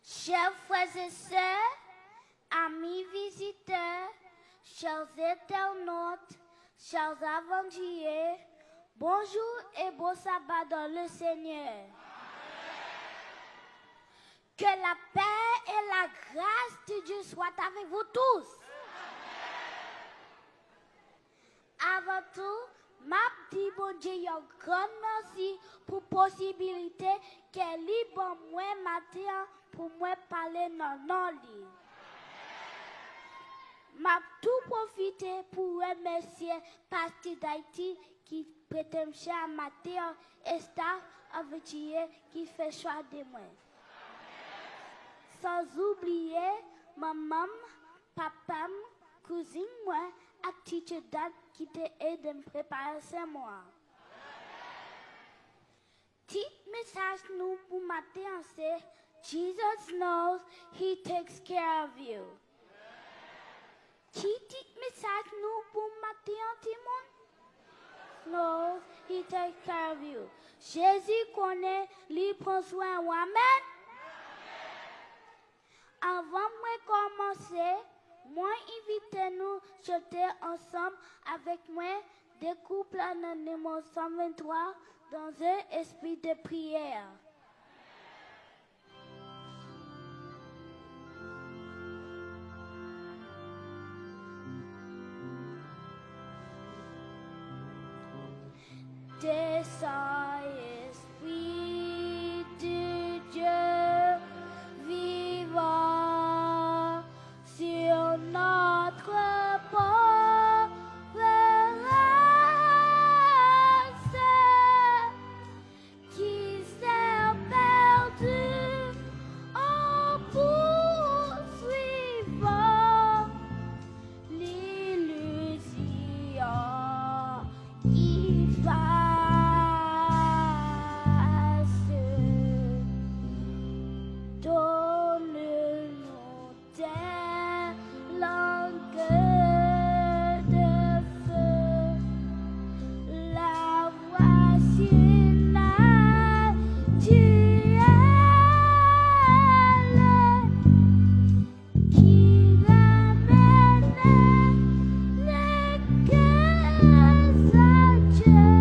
Chers frères et sœurs, amis visiteurs, chers internautes, chers aventuriers, bonjour et bon sabbat dans le Seigneur. Que la paix et la grâce de Dieu soient avec vous tous. Avant tout, m'a dit bon Dieu un grand merci pour possibilité qu'elle libre moi matin pour moi parler dans nos livres. M'a tout profité pour remercier Pasteur d'Haïti qui prétend cher matin et staff aventurier qui fait choix de moi. Sans oublier maman, papa, cousine moi, et teacher dad qui t'aide à me préparer ce mois. Petit message nous pour matin c'est Jesus knows he takes care of you. Petit message nous pour matin timoun knows he takes care of you. Jésus connaît, lui prend soin. Amen. Avant de commencer, moi invite nous chanter ensemble avec moi des couples dans le numéro 123 dans un esprit de prière. Descends, esprit de Dieu vivant sur notre pauvre race qui s'est perdue en poursuivant l'illusion qui passe. Donne-nous tes langues de feu, la voix naturelle qui ramène les cœurs à Dieu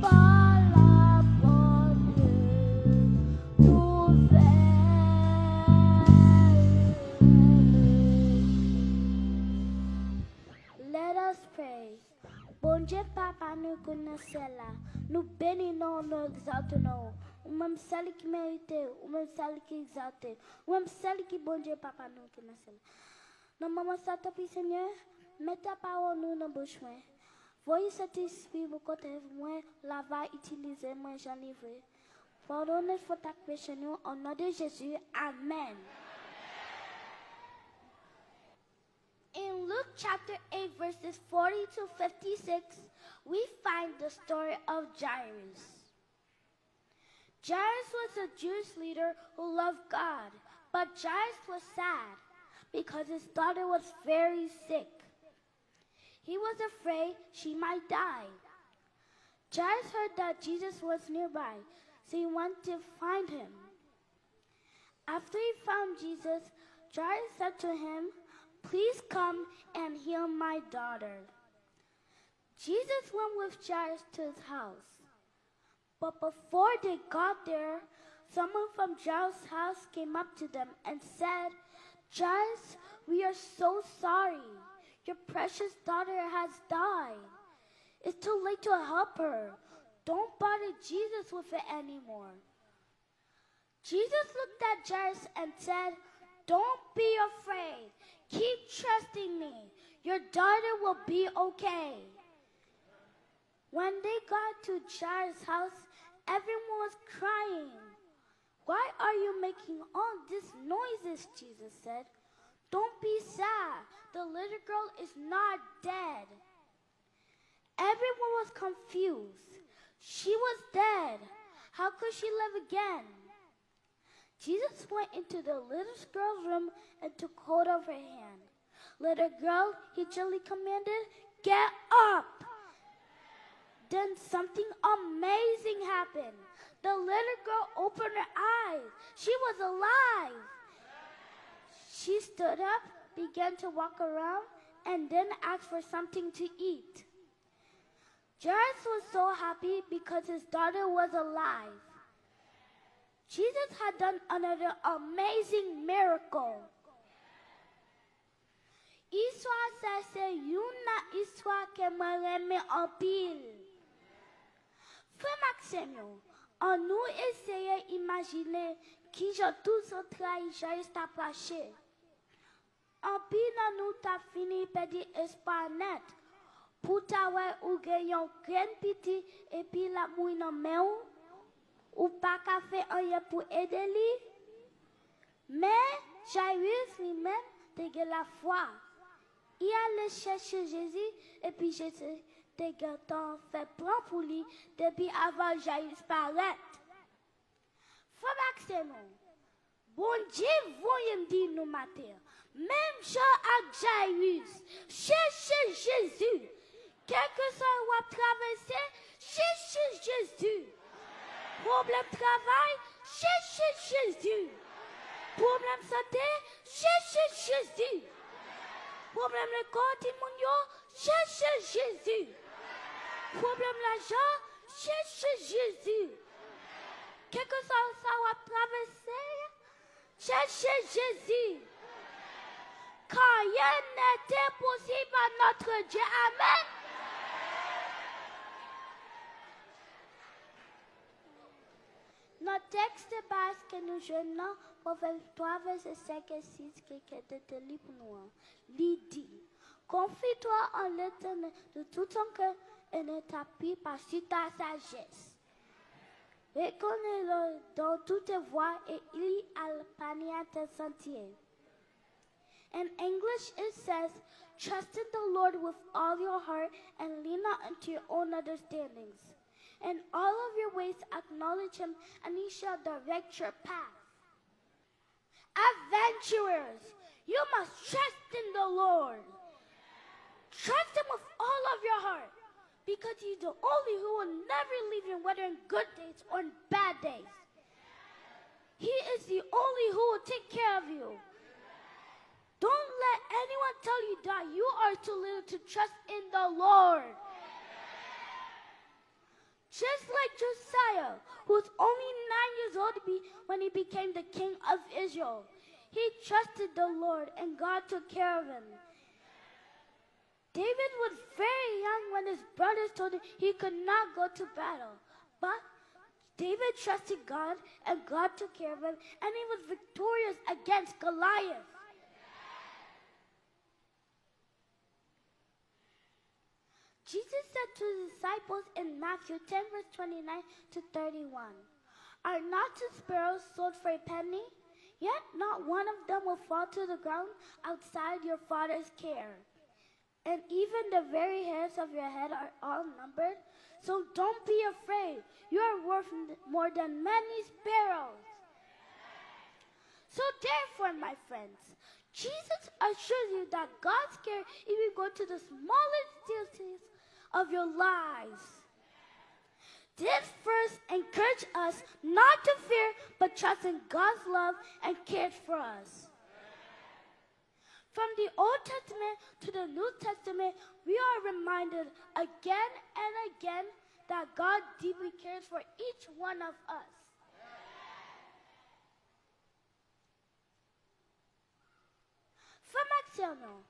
par la bonne nouvelle. Let us pray. Bon Dieu, Papa, nous connaissons là. Nous bénissons, nous exaltons. Ou même celle qui mérite, ou même celle qui exalte, ou même celle qui, bon Dieu, Papa, nous connaissons. Nous maman, ça te prie, Seigneur, mets ta parole nous dans bouche. Voyez cet esprit, vous côté, moi, la va utiliser, moi, j'en livre. Pardonnez faute à péché nous, au nom de Jésus. Amen. In Luke chapter 8, verses 40 to 56, we find the story of Jairus. Jairus was a Jewish leader who loved God, but Jairus was sad because his daughter was very sick. He was afraid she might die. Jairus heard that Jesus was nearby, so he wanted to find him. After he found Jesus, Jairus said to him, "Please come and heal my daughter." Jesus went with Jairus to his house. But before they got there, someone from Jairus' house came up to them and said, "Jairus, we are so sorry. Your precious daughter has died. It's too late to help her. Don't bother Jesus with it anymore." Jesus looked at Jairus and said, "Don't be afraid. Keep trusting me. Your daughter will be okay." When they got to Jairus' house, everyone was crying. "Why are you making all these noises?" Jesus said. "Don't be sad. The little girl is not dead." Everyone was confused. She was dead. How could she live again? Jesus went into the little girl's room and took hold of her hand. "Little girl," he gently commanded, "get up." Then something amazing happened. The little girl opened her eyes. She was alive. She stood up, began to walk around, and then asked for something to eat. Jairus was so happy because his daughter was alive. Jesus had done another amazing miracle. Histoire ça c'est une histoire que moi j'aime en pile. Frère Maxime, on nous essayait d'imaginer qui j'ai tous trahi juste approché. En pile, nous t'a fini par dire espoir net. Pour t'avoir ou gagner un grand petit et puis la mouille dans main ou pas qu'à faire rien pour aider lui. Mais Jairus lui-même a la foi. Il allait chercher Jésus et puis Jésus a fait plan pour lui depuis avant Jairus paraître. Frère Maxime, bon Dieu, vous me dire nous matin, même Jean à Jairus, cherchez Jésus. Quel que soit où traverser, cherchez Jésus. Problème travail, cherchez Jésus. Problème santé, cherchez Jésus. Problème le corps, timoun, cherchez Jésus. Problème l'argent, cherchez Jésus. Quel que soit ça où traverser, cherchez Jésus. Car rien n'est impossible à notre Dieu. Amen. Notre texte de base que nous jeûnons, Proverbe 3, verset 5 et 6, qui est de livre pour nous, dit, confie-toi en l'Éternel de tout ton cœur et ne t'appuie pas sur ta sagesse. Reconnais-le dans toutes tes voies et il accompagnera tes sentiers. In English it says, trust in the Lord with all your heart and lean not into your own understandings. In all of your ways acknowledge him, and he shall direct your path. Adventurers, you must trust in the Lord. Trust him with all of your heart, because he's the only who will never leave you, whether in good days or in bad days. He is the only who will take care of you. Don't let anyone tell you that you are too little to trust in the Lord. Just like Josiah, who was only 9 years old when he became the king of Israel. He trusted the Lord and God took care of him. David was very young when his brothers told him he could not go to battle. But David trusted God and God took care of him and he was victorious against Goliath. Jesus said to his disciples in Matthew 10, verse 29 to 31, are not two sparrows sold for a penny? Yet not one of them will fall to the ground outside your Father's care. And even the very hairs of your head are all numbered. So don't be afraid. You are worth more than many sparrows. So therefore, my friends, Jesus assures you that God's care even go to the smallest details of your lives. This verse encourages us not to fear, but trust in God's love and cares for us. From the Old Testament to the New Testament, we are reminded again and again that God deeply cares for each one of us. Frère Maxime,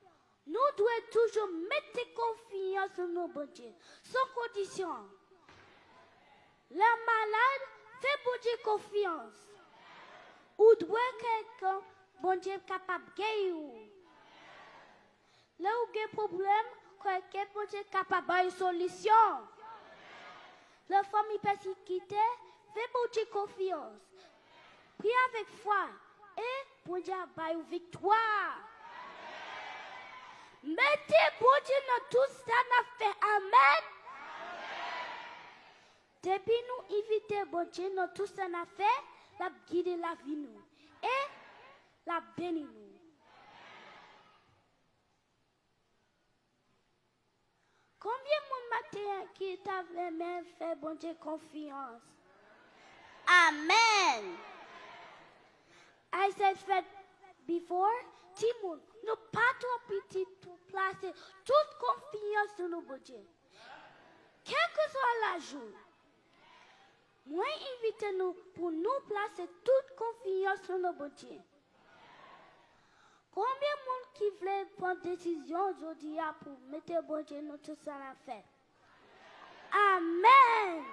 nous devons toujours mettre confiance en nos bon Dieu, sans condition. La malade fait bon Dieu confiance. Ou doit quelqu'un, bon Dieu capable de guérir. Là où il y a un problème, quelqu'un bon Dieu capable de une solution. La famille persécutée fait bon Dieu confiance. Prie avec foi et bon Dieu a une victoire. Mettez bon Dieu dans tout ça n'a fait. Amen. Depuis nous éviter bon Dieu dans tout ça n'a fait, la guide la vie nous et la bénit nous. Combien de matin qui t'avait même fait bon Dieu confiance? Amen. I said before, timoun, nous pas trop petits pour placer toute confiance dans nos budgets. Quel que soit la jour, moi invite nous pour nous placer toute confiance dans nos budgets. Combien de monde qui veut prendre décision aujourd'hui pour mettre budget dans tout ça à faire? Amen.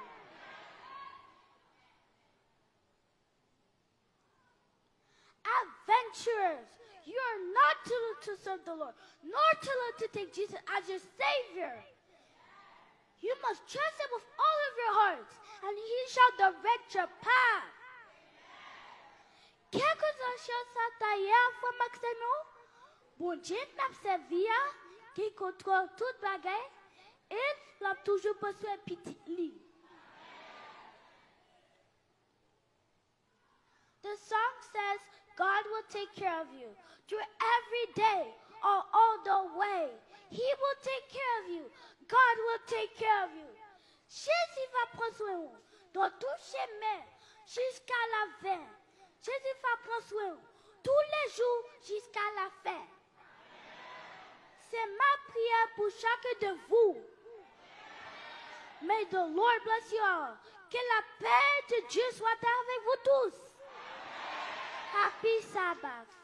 Adventurers, you are not to look to serve the Lord, nor to look to take Jesus as your Savior. You must trust Him with all of your hearts, and He shall direct your path. Quelque chose à tailler pour Maximo, bon Dieu n'a servi qui contrôle toute bagaille, et l'a toujours besoin de petit lit. The song says, God will take care of you through every day or all the way. He will take care of you. God will take care of you. Jésus va prendre soin de vous dans tout chemin jusqu'à la fin. Jésus va prendre soin de vous tous les jours jusqu'à la fin. C'est ma prière pour chacun de vous. May the Lord bless you all. Que la paix de Dieu soit avec vous tous. Happy Sabbath.